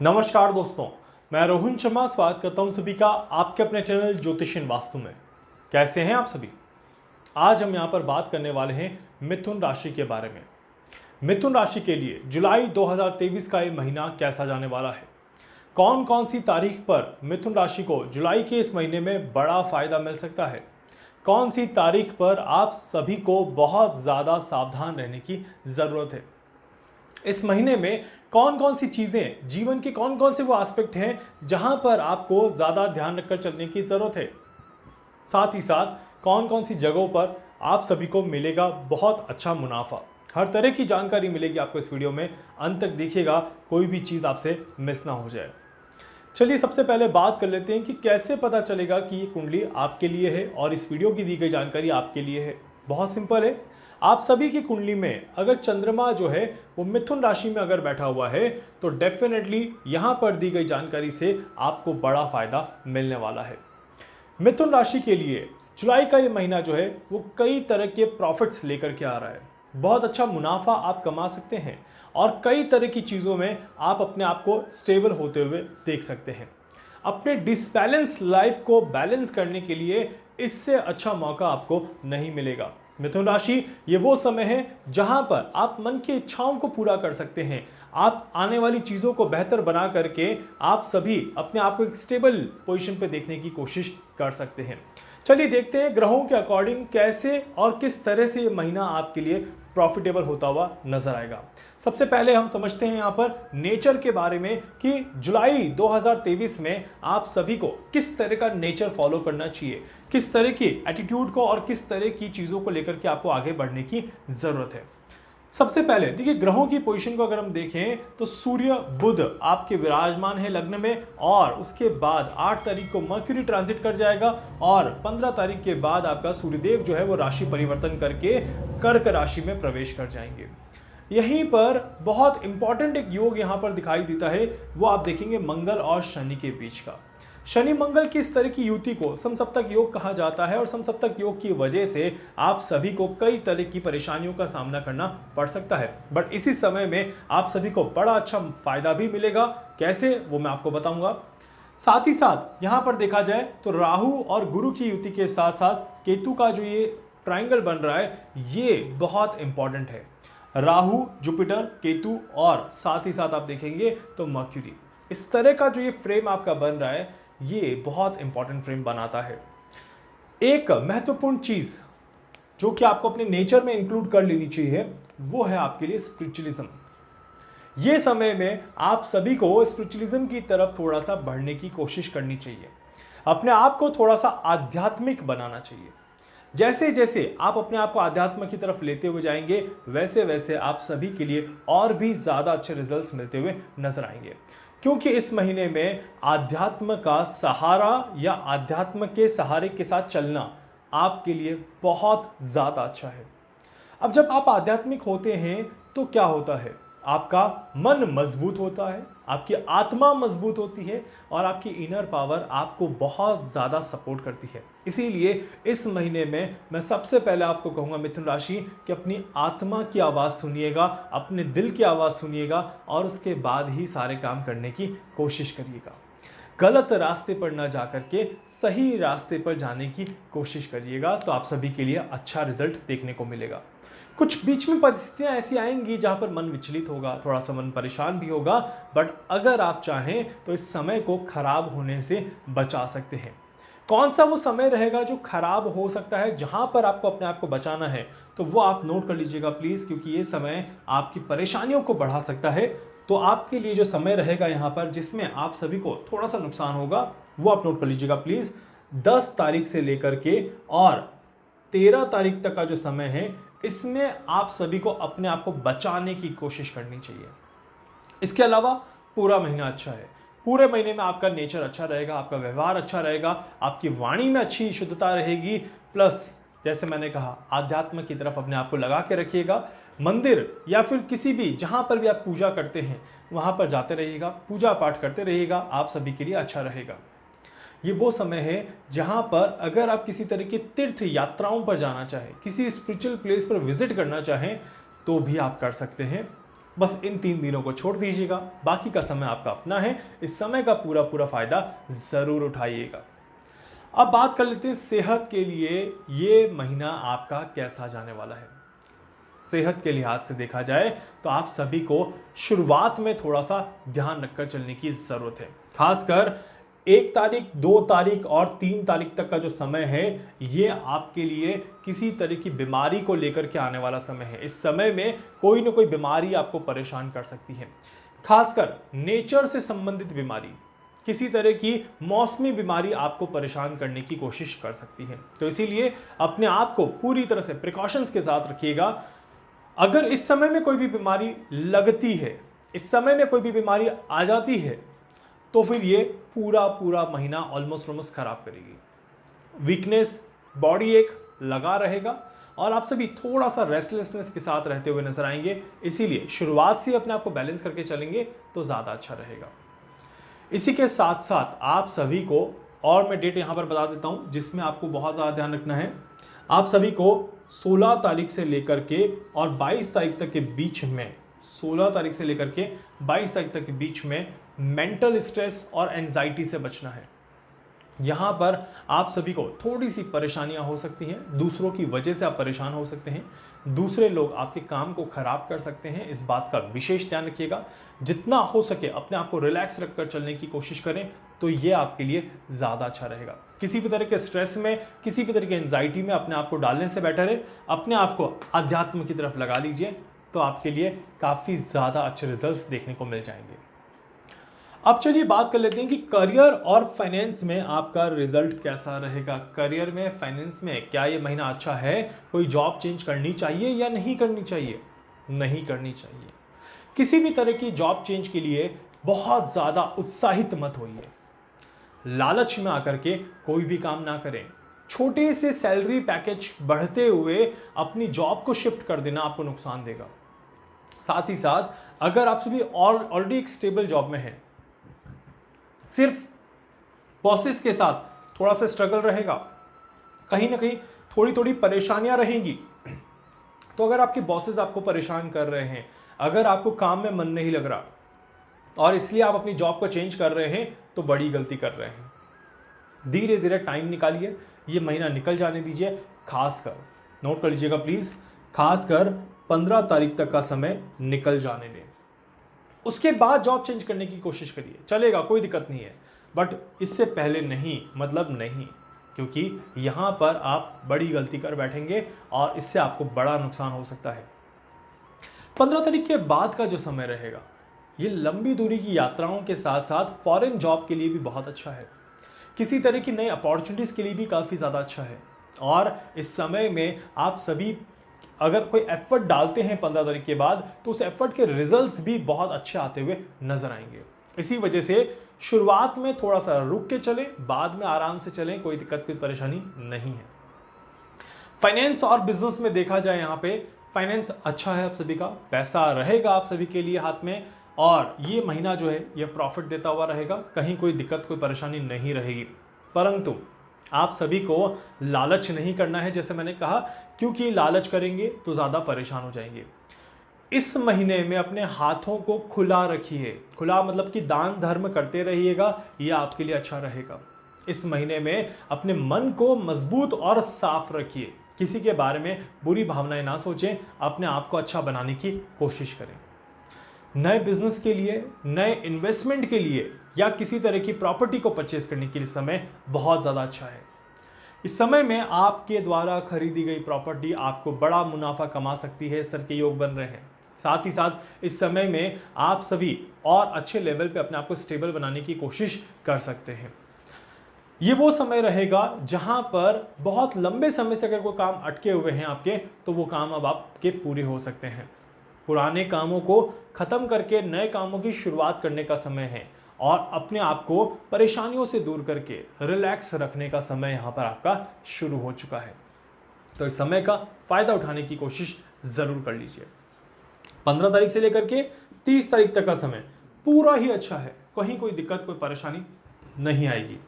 नमस्कार दोस्तों, मैं रोहन शर्मा स्वागत करता हूं सभी का आपके अपने चैनल ज्योतिषीय वास्तु में। कैसे हैं आप सभी? आज हम यहां पर बात करने वाले हैं मिथुन राशि के बारे में। मिथुन राशि के लिए जुलाई 2023 का ये महीना कैसा जाने वाला है, कौन कौन सी तारीख पर मिथुन राशि को जुलाई के इस महीने में बड़ा फायदा मिल सकता है, कौन सी तारीख पर आप सभी को बहुत ज़्यादा सावधान रहने की ज़रूरत है, इस महीने में कौन कौन सी चीज़ें, जीवन के कौन कौन से वो एस्पेक्ट हैं जहां पर आपको ज़्यादा ध्यान रखकर चलने की ज़रूरत है, साथ ही साथ कौन कौन सी जगहों पर आप सभी को मिलेगा बहुत अच्छा मुनाफा। हर तरह की जानकारी मिलेगी आपको इस वीडियो में, अंत तक देखिएगा, कोई भी चीज़ आपसे मिस ना हो जाए। चलिए सबसे पहले बात कर लेते हैं कि कैसे पता चलेगा कि ये कुंडली आपके लिए है और इस वीडियो की दी गई जानकारी आपके लिए है। बहुत सिंपल है, आप सभी की कुंडली में अगर चंद्रमा जो है वो मिथुन राशि में अगर बैठा हुआ है तो डेफिनेटली यहाँ पर दी गई जानकारी से आपको बड़ा फायदा मिलने वाला है। मिथुन राशि के लिए जुलाई का ये महीना जो है वो कई तरह के प्रॉफिट्स लेकर के आ रहा है। बहुत अच्छा मुनाफा आप कमा सकते हैं और कई तरह की चीज़ों में आप अपने आप को स्टेबल होते हुए देख सकते हैं। अपने डिसबैलेंस लाइफ को बैलेंस करने के लिए इससे अच्छा मौका आपको नहीं मिलेगा। मिथुन राशि ये वो समय है जहां पर आप मन की इच्छाओं को पूरा कर सकते हैं। आप आने वाली चीज़ों को बेहतर बना करके आप सभी अपने आप को एक स्टेबल पोजीशन पे देखने की कोशिश कर सकते हैं। चलिए देखते हैं ग्रहों के अकॉर्डिंग कैसे और किस तरह से ये महीना आपके लिए प्रॉफिटेबल होता हुआ नजर आएगा। सबसे पहले हम समझते हैं यहाँ पर नेचर के बारे में कि जुलाई 2023 में आप सभी को किस तरह का नेचर फॉलो करना चाहिए, किस तरह की एटीट्यूड को और किस तरह की चीज़ों को लेकर के आपको आगे बढ़ने की ज़रूरत है। सबसे पहले देखिए ग्रहों की पोजीशन को अगर हम देखें तो सूर्य बुध आपके विराजमान है लग्न में, और उसके बाद 8 तारीख को मर्क्यूरी ट्रांजिट कर जाएगा और 15 तारीख के बाद आपका सूर्यदेव जो है वो राशि परिवर्तन करके कर्क राशि में प्रवेश कर जाएंगे। यहीं पर बहुत इंपॉर्टेंट एक योग यहाँ पर दिखाई देता है, वो आप देखेंगे मंगल और शनि के बीच का। शनि मंगल की इस तरह की युति को समसप्तक योग कहा जाता है और समसप्तक योग की वजह से आप सभी को कई तरह की परेशानियों का सामना करना पड़ सकता है, बट इसी समय में आप सभी को बड़ा अच्छा फायदा भी मिलेगा। कैसे, वो मैं आपको बताऊंगा। साथ ही साथ यहाँ पर देखा जाए तो राहु और गुरु की युति के साथ साथ केतु का जो ये ट्राइंगल बन रहा है ये बहुत इंपॉर्टेंट है। राहु, जुपिटर, केतु और साथ ही साथ आप देखेंगे तो मर्क्यूरी, इस तरह का जो ये फ्रेम आपका बन रहा है ये बहुत इंपॉर्टेंट फ्रेम बनाता है। एक महत्वपूर्ण चीज जो कि आपको अपने नेचर में इंक्लूड कर लेनी चाहिए वो है आपके लिए स्पिरिचुअलिज्म। ये समय में आप सभी को स्पिरिचुअलिज्म की तरफ थोड़ा सा बढ़ने की कोशिश करनी चाहिए, अपने आप को थोड़ा सा आध्यात्मिक बनाना चाहिए। जैसे जैसे आप अपने आप को आध्यात्म की तरफ लेते हुए जाएंगे वैसे वैसे आप सभी के लिए और भी ज़्यादा अच्छे रिजल्ट्स मिलते हुए नजर आएंगे, क्योंकि इस महीने में आध्यात्म का सहारा या आध्यात्म के सहारे के साथ चलना आपके लिए बहुत ज़्यादा अच्छा है। अब जब आप आध्यात्मिक होते हैं तो क्या होता है, आपका मन मजबूत होता है, आपकी आत्मा मजबूत होती है और आपकी इनर पावर आपको बहुत ज़्यादा सपोर्ट करती है। इसीलिए इस महीने में मैं सबसे पहले आपको कहूँगा मिथुन राशि कि अपनी आत्मा की आवाज़ सुनिएगा, अपने दिल की आवाज़ सुनिएगा और उसके बाद ही सारे काम करने की कोशिश करिएगा। गलत रास्ते पर ना जाकर के सही रास्ते पर जाने की कोशिश करिएगा, तो आप सभी के लिए अच्छा रिजल्ट देखने को मिलेगा। कुछ बीच में परिस्थितियां ऐसी आएंगी जहां पर मन विचलित होगा, थोड़ा सा मन परेशान भी होगा, बट अगर आप चाहें तो इस समय को खराब होने से बचा सकते हैं। कौन सा वो समय रहेगा जो खराब हो सकता है, जहां पर आपको अपने आप को बचाना है, तो वो आप नोट कर लीजिएगा प्लीज़, क्योंकि ये समय आपकी परेशानियों को बढ़ा सकता है। तो आपके लिए जो समय रहेगा यहाँ पर जिसमें आप सभी को थोड़ा सा नुकसान होगा वो आप नोट कर लीजिएगा प्लीज़। 10 तारीख से लेकर के और 13 तारीख तक का जो समय है इसमें आप सभी को अपने आप को बचाने की कोशिश करनी चाहिए। इसके अलावा पूरा महीना अच्छा है, पूरे महीने में आपका नेचर अच्छा रहेगा, आपका व्यवहार अच्छा रहेगा, आपकी वाणी में अच्छी शुद्धता रहेगी, प्लस जैसे मैंने कहा आध्यात्म की तरफ अपने आप को लगा के रखिएगा। मंदिर या फिर किसी भी जहाँ पर भी आप पूजा करते हैं वहाँ पर जाते रहिएगा, पूजा पाठ करते रहिएगा, आप सभी के लिए अच्छा रहेगा। ये वो समय है जहाँ पर अगर आप किसी तरह की तीर्थ यात्राओं पर जाना चाहें, किसी स्पिरिचुअल प्लेस पर विजिट करना चाहें तो भी आप कर सकते हैं। बस इन 3 दिनों को छोड़ दीजिएगा, बाकी का समय आपका अपना है। इस समय का पूरा पूरा फायदा जरूर उठाइएगा। अब बात कर लेते हैं सेहत के लिए ये महीना आपका कैसा जाने वाला है। सेहत के लिहाज से देखा जाए तो आप सभी को शुरुआत में थोड़ा सा ध्यान रखकर चलने की जरूरत है। खासकर 1 तारीख, 2 तारीख और 3 तारीख तक का जो समय है, ये आपके लिए किसी तरह की बीमारी को लेकर के आने वाला समय है। इस समय में कोई ना कोई बीमारी आपको परेशान कर सकती है, खासकर नेचर से संबंधित बीमारी, किसी तरह की मौसमी बीमारी आपको परेशान करने की कोशिश कर सकती है। तो इसीलिए अपने आप को पूरी तरह से प्रिकॉशंस के साथ रखिएगा। अगर इस समय में कोई भी बीमारी लगती है, इस समय में कोई भी बीमारी आ जाती है, तो फिर ये पूरा पूरा महीना ऑलमोस्ट खराब करेगी। वीकनेस, बॉडी एक लगा रहेगा और आप सभी थोड़ा सा रेस्टलेसनेस के साथ रहते हुए नजर आएंगे। इसीलिए शुरुआत से अपने आप को बैलेंस करके चलेंगे तो ज़्यादा अच्छा रहेगा। इसी के साथ साथ आप सभी को, और मैं डेट यहाँ पर बता देता हूँ जिसमें आपको बहुत ज़्यादा ध्यान रखना है। आप सभी को 16 तारीख से लेकर के और 22 तारीख तक के बीच में, 16 तारीख से लेकर के 22 तारीख तक के बीच में मेंटल स्ट्रेस और एंजाइटी से बचना है। यहाँ पर आप सभी को थोड़ी सी परेशानियां हो सकती हैं, दूसरों की वजह से आप परेशान हो सकते हैं, दूसरे लोग आपके काम को खराब कर सकते हैं। इस बात का विशेष ध्यान रखिएगा। जितना हो सके अपने आप को रिलैक्स रखकर चलने की कोशिश करें तो ये आपके लिए ज़्यादा अच्छा रहेगा। किसी भी तरह के स्ट्रेस में, किसी भी तरह की एंजाइटी में अपने आप को डालने से बेटर है अपने आप को अध्यात्म की तरफ लगा लीजिए, तो आपके लिए काफ़ी ज़्यादा अच्छे रिजल्ट्स देखने को मिल जाएंगे। अब चलिए बात कर लेते हैं कि करियर और फाइनेंस में आपका रिजल्ट कैसा रहेगा। करियर में, फाइनेंस में क्या ये महीना अच्छा है? कोई जॉब चेंज करनी चाहिए या नहीं करनी चाहिए? नहीं करनी चाहिए। किसी भी तरह की जॉब चेंज के लिए बहुत ज़्यादा उत्साहित मत होइए। लालच में आकर के कोई भी काम ना करें। छोटे से सैलरी पैकेज बढ़ते हुए अपनी जॉब को शिफ्ट कर देना आपको नुकसान देगा। साथ ही साथ अगर आप सभी ऑलरेडी एक स्टेबल जॉब में हैं, सिर्फ बॉसेस के साथ थोड़ा सा स्ट्रगल रहेगा, कहीं ना कहीं थोड़ी थोड़ी परेशानियां रहेंगी, तो अगर आपके बॉसेस आपको परेशान कर रहे हैं, अगर आपको काम में मन नहीं लग रहा और इसलिए आप अपनी जॉब को चेंज कर रहे हैं, तो बड़ी गलती कर रहे हैं। धीरे धीरे टाइम निकालिए, ये महीना निकल जाने दीजिए। खासकर नोट कर लीजिएगा प्लीज, खासकर 15 तारीख तक का समय निकल जाने दें। उसके बाद जॉब चेंज करने की कोशिश करिए, चलेगा, कोई दिक्कत नहीं है, बट इससे पहले नहीं, मतलब नहीं, क्योंकि यहां पर आप बड़ी गलती कर बैठेंगे और इससे आपको बड़ा नुकसान हो सकता है। 15 तारीख के बाद का जो समय रहेगा, ये लंबी दूरी की यात्राओं के साथ साथ फॉरेन जॉब के लिए भी बहुत अच्छा है। किसी तरह की नई अपॉर्चुनिटीज के लिए भी काफ़ी ज़्यादा अच्छा है। और इस समय में आप सभी अगर कोई एफर्ट डालते हैं 15 तारीख के बाद, तो उस एफर्ट के रिजल्ट्स भी बहुत अच्छे आते हुए नजर आएंगे। इसी वजह से शुरुआत में थोड़ा सा रुक के चलें, बाद में आराम से चलें, कोई दिक्कत, कोई परेशानी नहीं है। फाइनेंस और बिजनेस में देखा जाए, यहाँ पे फाइनेंस अच्छा है, आप सभी का पैसा रहेगा आप सभी के लिए हाथ में, और ये महीना जो है ये प्रॉफिट देता हुआ रहेगा, कहीं कोई दिक्कत, कोई परेशानी नहीं रहेगी। परंतु आप सभी को लालच नहीं करना है, जैसे मैंने कहा, क्योंकि लालच करेंगे तो ज़्यादा परेशान हो जाएंगे। इस महीने में अपने हाथों को खुला रखिए। खुला मतलब कि दान धर्म करते रहिएगा, यह आपके लिए अच्छा रहेगा। इस महीने में अपने मन को मजबूत और साफ रखिए। किसी के बारे में बुरी भावनाएं ना सोचें, अपने आप को अच्छा बनाने की कोशिश करें। नए बिजनेस के लिए, नए इन्वेस्टमेंट के लिए या किसी तरह की प्रॉपर्टी को परचेस करने के लिए समय बहुत ज़्यादा अच्छा है। इस समय में आपके द्वारा खरीदी गई प्रॉपर्टी आपको बड़ा मुनाफा कमा सकती है, इस तरह के योग बन रहे हैं। साथ ही साथ इस समय में आप सभी और अच्छे लेवल पे अपने आप को स्टेबल बनाने की कोशिश कर सकते हैं। ये वो समय रहेगा जहां पर बहुत लंबे समय से अगर कोई काम अटके हुए हैं आपके, तो वो काम अब आपके पूरे हो सकते हैं। पुराने कामों को खत्म करके नए कामों की शुरुआत करने का समय है और अपने आप को परेशानियों से दूर करके रिलैक्स रखने का समय यहाँ पर आपका शुरू हो चुका है। तो इस समय का फायदा उठाने की कोशिश जरूर कर लीजिए। 15 तारीख से लेकर के 30 तारीख तक का समय पूरा ही अच्छा है, कहीं कोई दिक्कत, कोई परेशानी नहीं आएगी।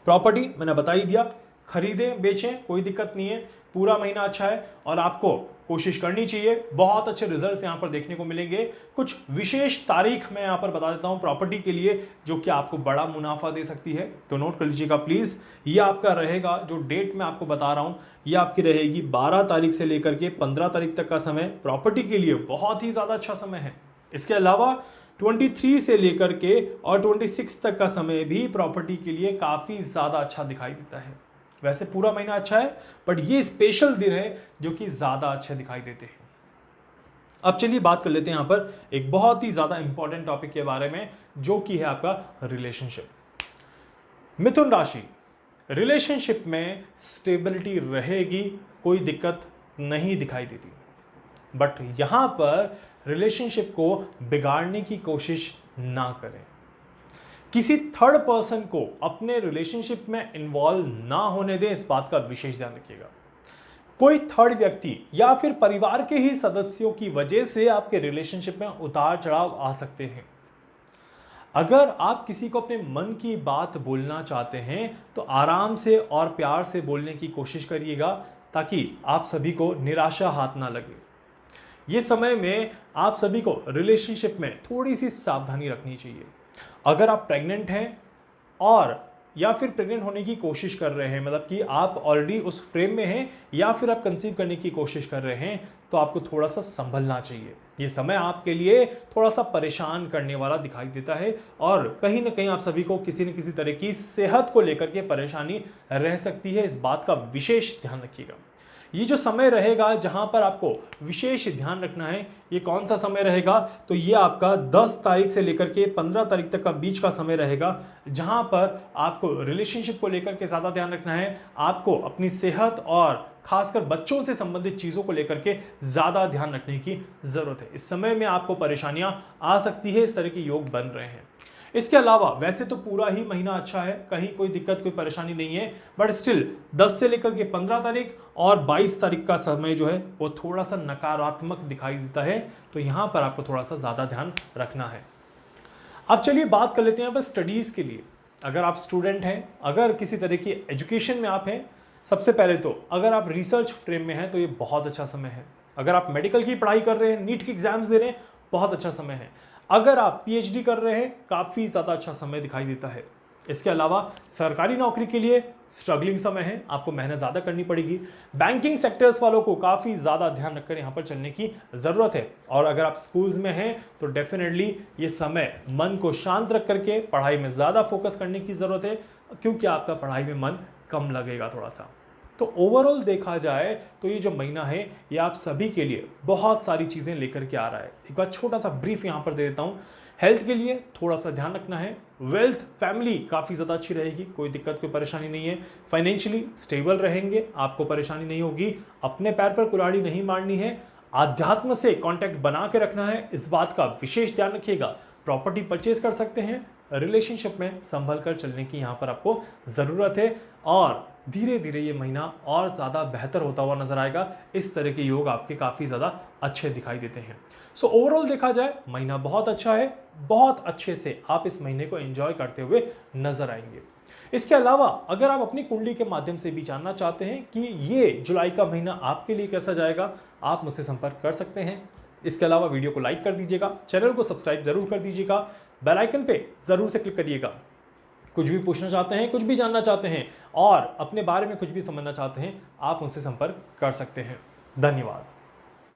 प्रॉपर्टी मैंने बता ही दिया, खरीदें बेचें, कोई दिक्कत नहीं है, पूरा महीना अच्छा है और आपको कोशिश करनी चाहिए। बहुत अच्छे रिजल्ट्स यहाँ पर देखने को मिलेंगे। कुछ विशेष तारीख मैं यहाँ पर बता देता हूँ प्रॉपर्टी के लिए, जो कि आपको बड़ा मुनाफा दे सकती है, तो नोट कर लीजिएगा प्लीज। ये आपका रहेगा, जो डेट मैं आपको बता रहा हूँ ये आपकी रहेगी 12 तारीख से लेकर के 15 तारीख तक का समय प्रॉपर्टी के लिए बहुत ही ज्यादा अच्छा समय है। इसके अलावा 23 से लेकर के और 26 तक का समय भी प्रॉपर्टी के लिए काफी ज्यादा अच्छा दिखाई देता है। वैसे पूरा महीना अच्छा है, बट ये स्पेशल दिन है जो कि ज्यादा अच्छे दिखाई देते हैं। अब चलिए बात कर लेते हैं यहां पर एक बहुत ही ज्यादा इंपॉर्टेंट टॉपिक के बारे में, जो कि है आपका रिलेशनशिप। मिथुन राशि, रिलेशनशिप में स्टेबिलिटी रहेगी, कोई दिक्कत नहीं दिखाई देती, बट यहां पर रिलेशनशिप को बिगाड़ने की कोशिश ना करें। किसी थर्ड पर्सन को अपने रिलेशनशिप में इन्वॉल्व ना होने दें, इस बात का विशेष ध्यान रखिएगा। कोई थर्ड व्यक्ति या फिर परिवार के ही सदस्यों की वजह से आपके रिलेशनशिप में उतार चढ़ाव आ सकते हैं। अगर आप किसी को अपने मन की बात बोलना चाहते हैं तो आराम से और प्यार से बोलने की कोशिश करिएगा, ताकि आप सभी को निराशा हाथ ना लगे। ये समय में आप सभी को रिलेशनशिप में थोड़ी सी सावधानी रखनी चाहिए। अगर आप प्रेग्नेंट हैं और या फिर प्रेग्नेंट होने की कोशिश कर रहे हैं, मतलब कि आप ऑलरेडी उस फ्रेम में हैं या फिर आप कंसीव करने की कोशिश कर रहे हैं, तो आपको थोड़ा सा संभलना चाहिए। ये समय आपके लिए थोड़ा सा परेशान करने वाला दिखाई देता है और कहीं ना कहीं आप सभी को किसी न किसी तरह की सेहत को लेकर के परेशानी रह सकती है। इस बात का विशेष ध्यान रखिएगा। ये जो समय रहेगा जहां पर आपको विशेष ध्यान रखना है, ये कौन सा समय रहेगा, तो ये आपका 10 तारीख से लेकर के 15 तारीख तक का बीच का समय रहेगा, जहां पर आपको रिलेशनशिप को लेकर के ज़्यादा ध्यान रखना है। आपको अपनी सेहत और खासकर बच्चों से संबंधित चीज़ों को लेकर के ज़्यादा ध्यान रखने की ज़रूरत है। इस समय में आपको परेशानियां आ सकती है, इस तरह के योग बन रहे हैं। इसके अलावा वैसे तो पूरा ही महीना अच्छा है, कहीं कोई दिक्कत कोई परेशानी नहीं है, बट स्टिल 10 से लेकर के 15 तारीख और 22 तारीख का समय जो है वो थोड़ा सा नकारात्मक दिखाई देता है, तो यहां पर आपको थोड़ा सा ज़्यादा ध्यान रखना है। अब चलिए बात कर लेते हैं बस स्टडीज़ के लिए। अगर आप स्टूडेंट हैं, अगर किसी तरह की एजुकेशन में आप हैं, सबसे पहले तो अगर आप रिसर्च फ्रेम में हैं तो ये बहुत अच्छा समय है। अगर आप मेडिकल की पढ़ाई कर रहे हैं, नीट की एग्जाम्स दे रहे हैं, बहुत अच्छा समय है। अगर आप पीएचडी कर रहे हैं, काफ़ी ज़्यादा अच्छा समय दिखाई देता है। इसके अलावा सरकारी नौकरी के लिए स्ट्रगलिंग समय है, आपको मेहनत ज़्यादा करनी पड़ेगी। बैंकिंग सेक्टर्स वालों को काफ़ी ज़्यादा ध्यान रखकर यहाँ पर चलने की ज़रूरत है। और अगर आप स्कूल्स में हैं तो डेफिनेटली ये समय मन को शांत रख करके पढ़ाई में ज़्यादा फोकस करने की ज़रूरत है, क्योंकि आपका पढ़ाई में मन कम लगेगा थोड़ा सा। तो ओवरऑल देखा जाए तो ये जो महीना है ये आप सभी के लिए बहुत सारी चीज़ें लेकर के आ रहा है। एक बार छोटा सा ब्रीफ यहाँ पर दे देता हूँ। हेल्थ के लिए थोड़ा सा ध्यान रखना है। वेल्थ, फैमिली काफ़ी ज़्यादा अच्छी रहेगी, कोई दिक्कत कोई परेशानी नहीं है। फाइनेंशियली स्टेबल रहेंगे, आपको परेशानी नहीं होगी। अपने पैर पर कुल्हाड़ी नहीं मारनी है। आध्यात्म से कांटेक्ट बना के रखना है, इस बात का विशेष ध्यान रखिएगा। प्रॉपर्टी परचेज कर सकते हैं। रिलेशनशिप में संभल कर चलने की यहाँ पर आपको ज़रूरत है और धीरे धीरे ये महीना और ज़्यादा बेहतर होता हुआ नजर आएगा। इस तरह के योग आपके काफ़ी ज़्यादा अच्छे दिखाई देते हैं। सो ओवरऑल देखा जाए महीना बहुत अच्छा है, बहुत अच्छे से आप इस महीने को एंजॉय करते हुए नजर आएंगे। इसके अलावा अगर आप अपनी कुंडली के माध्यम से भी जानना चाहते हैं कि ये जुलाई का महीना आपके लिए कैसा जाएगा, आप मुझसे संपर्क कर सकते हैं। इसके अलावा वीडियो को लाइक कर दीजिएगा, चैनल को सब्सक्राइब जरूर कर दीजिएगा, बेल आइकन पे जरूर से क्लिक करिएगा। कुछ भी पूछना चाहते हैं, कुछ भी जानना चाहते हैं और अपने बारे में कुछ भी समझना चाहते हैं, आप उनसे संपर्क कर सकते हैं। धन्यवाद।